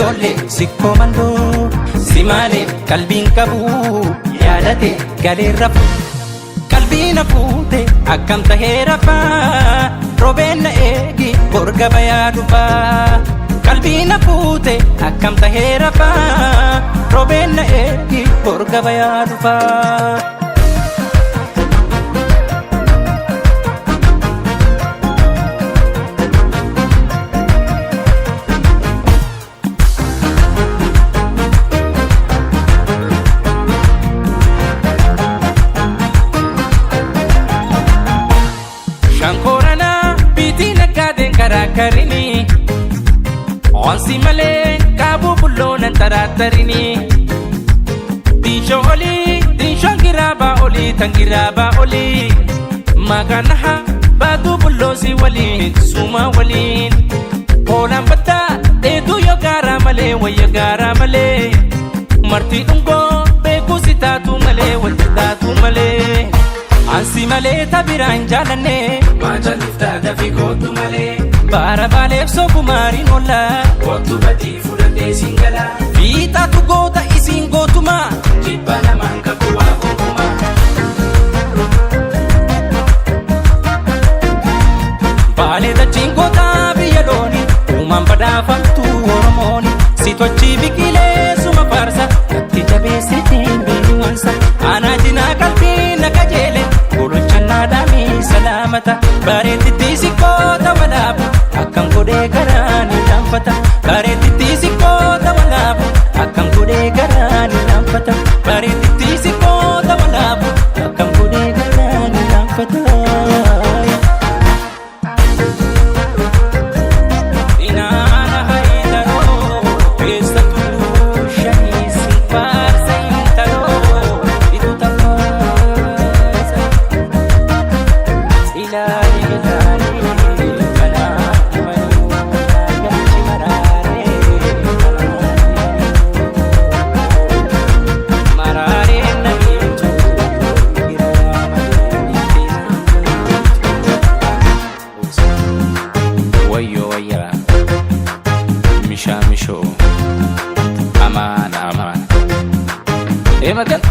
ijoollee sikkoo mandoo si malee qalbiin qabu yaadate galeerra qalbiin hafuute akkam tahee rafaa roobeen na eegi borga bayaa dhufaa qalbiin hafuute akkam tahee rafaa roobeen na eegi borga bayaa dhufaa. Shankorana biti naggaadeen karaakarini onsi malee kaabuu bulloonan taraatarini diinshoo olii diinshoon giraabaa olii tan giraabaa olii maqaanaha baaduu bulloosi waliin suuma waliin hoolaan baddaa dheeduu yoo gaaraa malee wayya gaaraa malee martii dhungoo beekuusi taatu malee wajji taatu malee. Ansi malee tabiraan jaalanne maajalif taata fi kootu malee baara baaleef sokumaariin oolla kootu badii fudhadhee siin gala fiixaatu goota isiin gootuma jibba namaan kakkuwaa gootuma. Baalee dachiin gootaa biyya looni uumaan badhaafamtu Oromooni si tochii biqilee suma faarsa natti jabeessitiin beeyuwansa aanaa jinaa qalbii na qajeele. Golochannaadhaami salaamata bareetitti sikkoota walaabu akkam godhee garaan hin dhaanfata bareetitti sikkoota walaabu akkam godhee garaan hin dhaanfata bareetitti sikkoota walaabu akkam godhee garaan hin dhaanfata. Misha misho aman aman. Makan